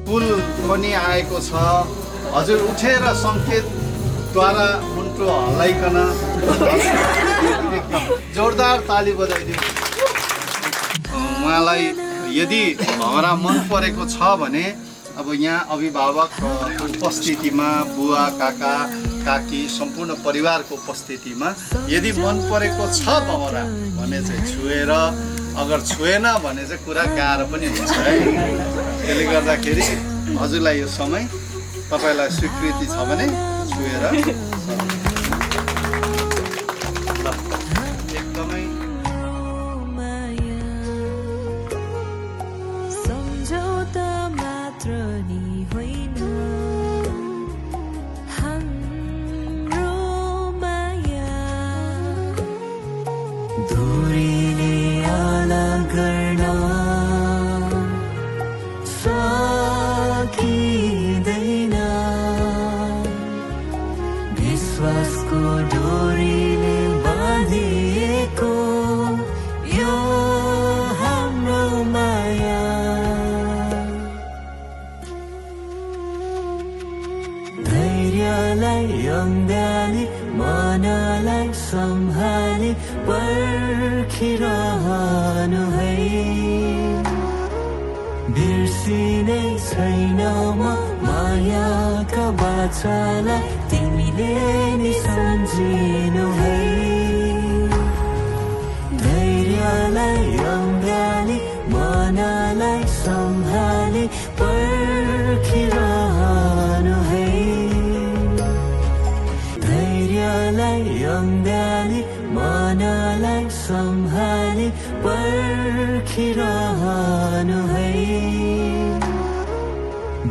पुल पनि आएको छ हजुर उठेर संकेतद्वारा मुन्टो हल्लाइकन एकदम जोरदार ताली बजाइदिनु उहाँलाई यदि भवरा मन परेको छ भने अब यहाँ अभिभावकको उपस्थितिमा बुवा काका काकी सम्पूर्ण परिवारको उपस्थितिमा यदि मन परेको छ भवरा भने चाहिँ छुएर अगर छुएन भने चाहिँ कुरा गाह्रो पनि हुन्छ है त्यसले गर्दाखेरि हजुरलाई यो समय तपाईलाई स्वीकृति छ भने छुएर एकदमै सम्झौता मात्र नि होइन हाम्रो माया दूरीले अलग गर्न सकिँदैन विश्वासको डोरीले बाँधिएको यो हाम्रो माया धैर्यलाई अङ्गाली मनलाई सम्हाली पर्खिरहनु है बिर्सिने छैन म मायाका बाचालाई तिमीले नि सम्झिनु है धैर्यलाई अङ्गाली मनलाई सम्हाली पर्खिरहनु है धैर्यलाई अङ्गाली मनलाई सम्हाली पर्खिरहनु है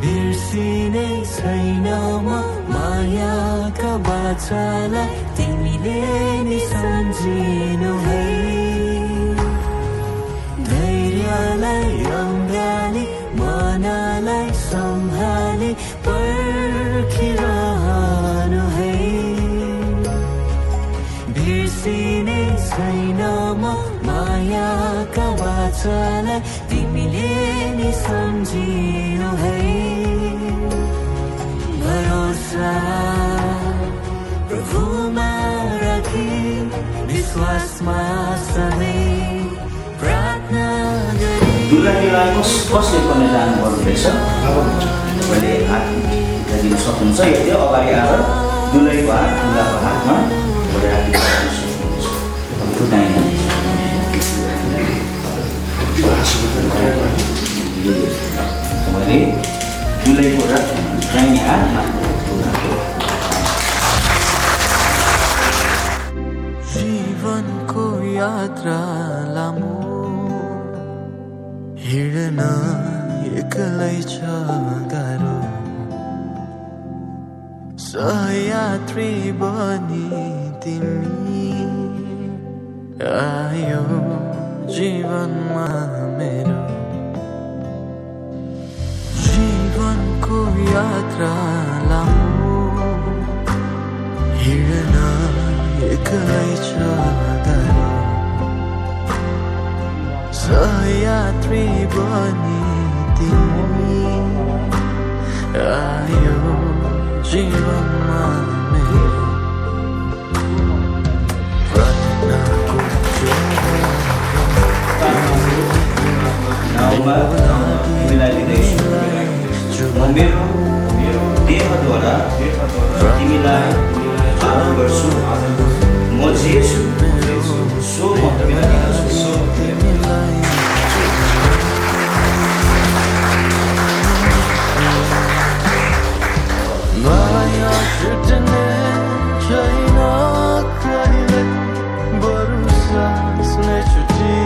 बिर्सिने छैन म मायाका बाचालाई तिमीले नि सम्झिनु है धैर्यलाई अङ्गाली मनलाई सम्हाली पर्खिरहनु है बिर्सिने छैन म मायाका बाचालाई तिमीले नि सम्झिनु है भरोसा प्रभुमा राखी विश्वासमा सधैँ प्रार्थना गरी दुलाको कसले पनि जानुपर्ने रहेछ मैले हात दिन सक्नुहुन्छ यदि अगाडि आएर दुलैको हात दुलाको हातमा राखिदिनु सक्नुहुन्छ मैले दुलैको दाहिने हातमा जीवनको यात्रा लामो हिँड्न एक्लै छ गाह्रो सहयात्री बनी तिमी आयो जीवनमा मेरो जीवनको यात्रा लामो हिँड्न एक्लै छ गाह्रो सहयात्री बनी तिमी आयो जीवनमा मेरो प्रार्थनाको मेरो देहद्वारा तिमीलाई आदर गर्छु म जे छु सो म तिमीलाई दिन्छु माया छुट्ने छैन कहिले बरु सास नै छुटिजाओस्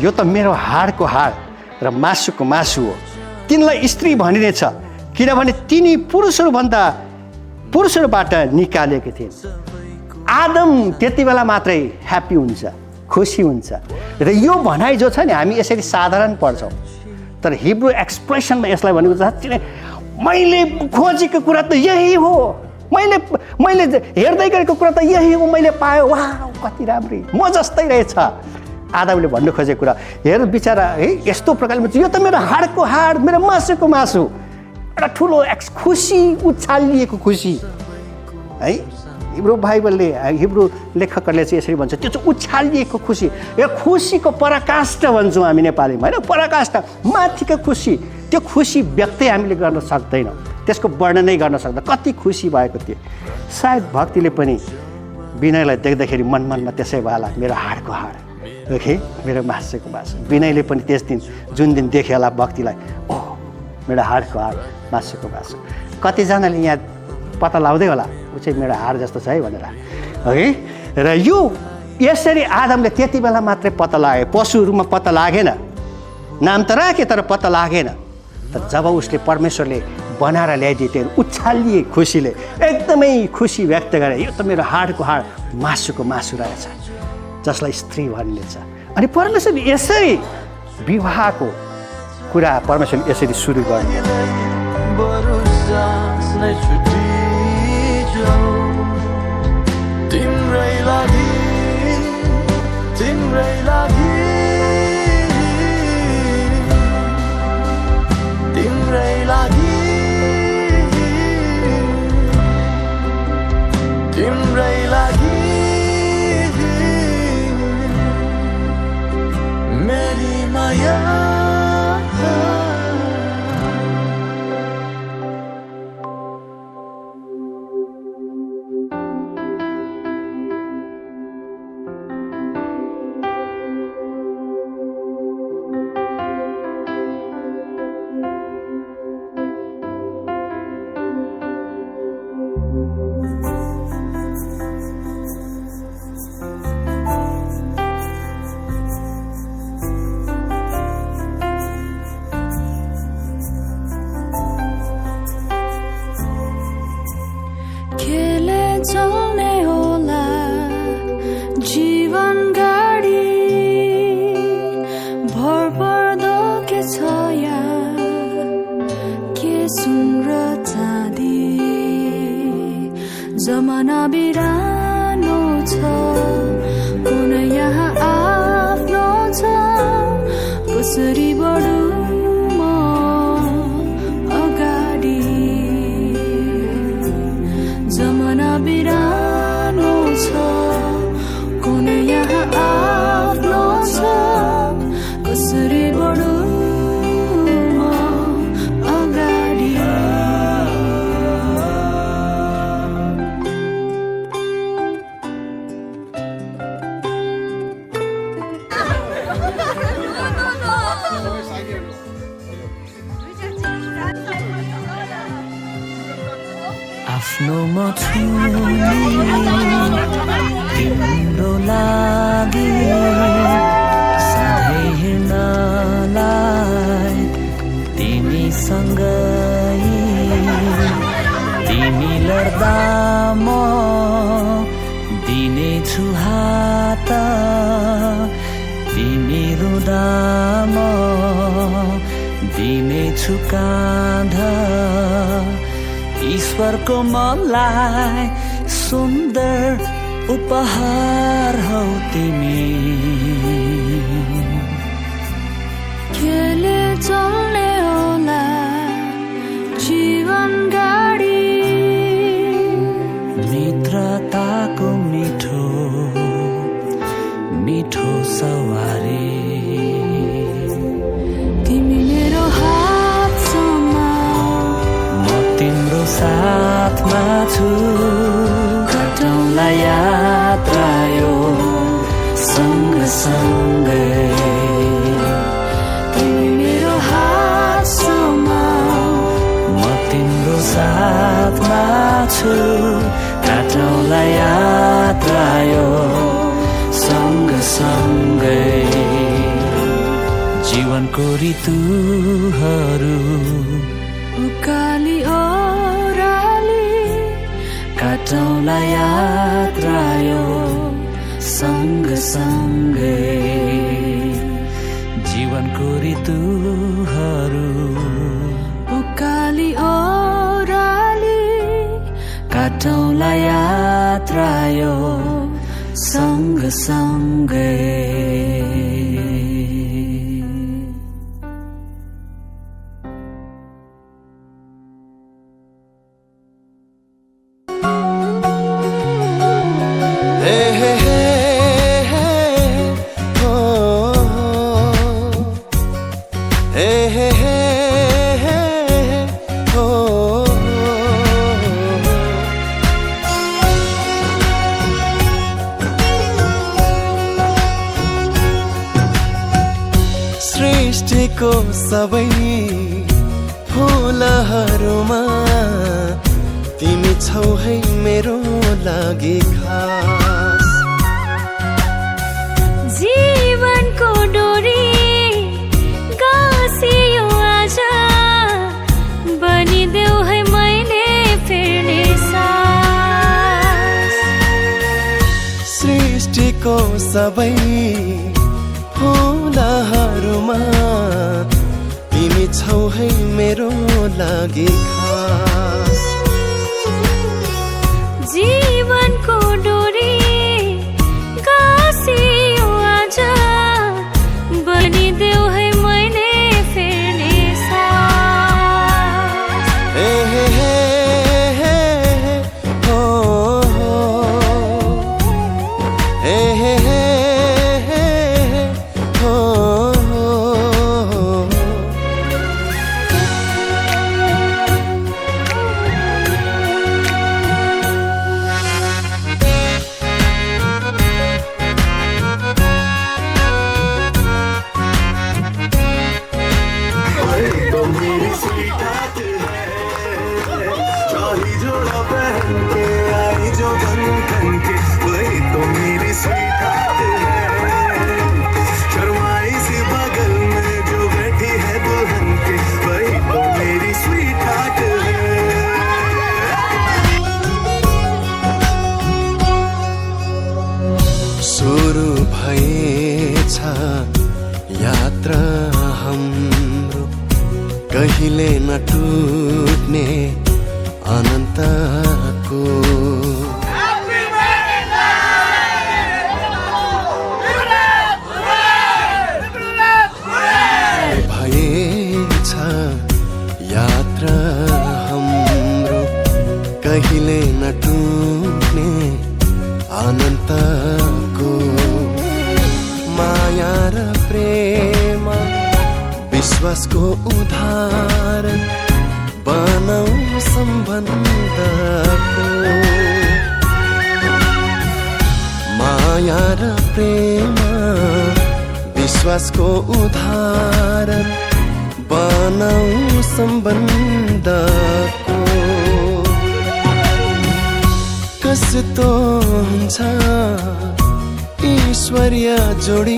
यो त मेरो हाडको हाड र मासुको मासु हो। तिनलाई स्त्री भनिनेछ किनभने तिनी पुरुषहरूबाट निकालेको थिए। आदम त्यति बेला मात्रै ह्याप्पी हुन्छ, खुसी हुन्छ। र यो भनाइ जो छ नि हामी यसरी साधारण पढ्छौँ, तर हिब्रू एक्सप्रेसनमा यसलाई भनेको साँच्चै नै मैले खोजेको कुरा त यही हो, मैले हेर्दै गरेको कुरा त यही हो, मैले पाएँ, वाह कति राम्री, म जस्तै रहेछ। आदमले भन्नु खोजेको कुरा हेर बिचरा है यस्तो प्रकारले यो त मेरो हाडको हाड, मेरो मासुको मासु, एउटा ठुलो खुसी, उछालिएको खुसी है। हिब्रू बाइबलले, हिब्रू लेखकहरूले चाहिँ यसरी भन्छ त्यो चाहिँ उछालिएको खुसी, यो खुसीको पराकाष्ठ भन्छौँ हामी नेपालीमा होइन, पराकाष्ठ माथिको खुसी। त्यो खुसी व्यक्तै हामीले गर्न सक्दैनौँ, त्यसको वर्णनै गर्न सक्दैन कति खुसी भएको थियो। सायद भक्तिले पनि विनयलाई देख्दाखेरि मनमनमा त्यसै होला मेरो हाडको हाड ओके, मेरो मासुको मासु। विनयले पनि त्यस दिन जुन दिन देख्यो होला भक्तिलाई, ओह मेरो हाडको हाड, मासुको मासु। कतिजनाले यहाँ पत्ता लगाउँदै होला ऊ चाहिँ मेरो हाड जस्तो छ है भनेर है। र यो यसरी आदमले त्यति बेला मात्रै पत्ता लाग्यो, पशुहरूमा पत्ता लागेन, नाम त राखे तर पत्ता लागेन। तर जब उसले परमेश्वरले बनाएर ल्याइदिए त्यो उछालिए खुसीले एकदमै खुसी व्यक्त गरे, यो त मेरो हाडको हाड, मासुको मासु रहेछ जसलाई स्त्री भनिनेछ। अनि परमेश्वरले यसरी विवाहको कुरा परमेश्वरले यसरी सुरु गर्ने। तिम्रै लागि तिम्रै लागि तिम्रै लागि तिम्रै लागि मेरी माया जमाना बिरानो छ, कुनै यहाँ आफ्नो छ, कसरी बढौँ म अगाडि। जमाना बिरानो छ, कुनै यहाँ आफ्नो छ, कसरी बढौँ आफ्नो म छु तिम्रो लागि सधैँ हिँड्नलाई तिमीसँगै, तिमी लड्दा म दिनेछु हात, तिमी रुँदा म दिनेछु काँध। ईश्वरको मलाई सुन्दर उपहार हौ तिमी। केले चल्ने होला जीवन गाडी, मित्रताको मिठो मिठो सवारी। तिमी मेरो हातसम्म, म तिम्रो साथमा छु, कटौँला यात्रा यो सँगसँगै। तिमी मेरो हातसम्म, म तिम्रो साथमा छु, कटौँला यात्रा यो सँगसँगै। जीवनको ऋतुहरू उकाली ओह्राली काटौँला यात्रा यो सँगसँगै जीवनको ऋतुहरू उकाली ओह्राली काटौँला यात्रा यो सँगसँगै सृष्टिको सबै फुलहरूमा तिमी छौ है मेरो लागि खास जीवनको डोरी गाँसियो आज बनिदेऊ है मैले फेर्ने सास सृष्टिको सबै फुलहरूमा तिमी छौ है मेरो लागि खास जीवनको डोरी गाँसियो आज बनिदेऊ है मैले फेर्ने सास हे हे हे हे हो हे हे हे हो सुरु भएछ यात्रा हाम्रो कहिले नटुट्ने अनन्तको भएछ यात्रा हाम्रो कहिले नटुट्ने अनन्तको माया र प्रेम विश्वासको उदाहरण बनाऊ सम्बन्धको माया र प्रेम विश्वासको उदाहरण बनाऊ सम्बन्धको कस्तो हुन्छ ईश्वरीय जोडी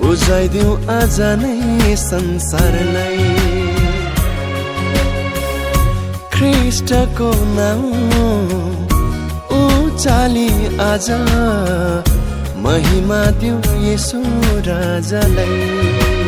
बुझाइदिऊ आज नै संसारलाई ख्रीष्टको नाम उचाली आज महिमा दिऊ येशू राजालाई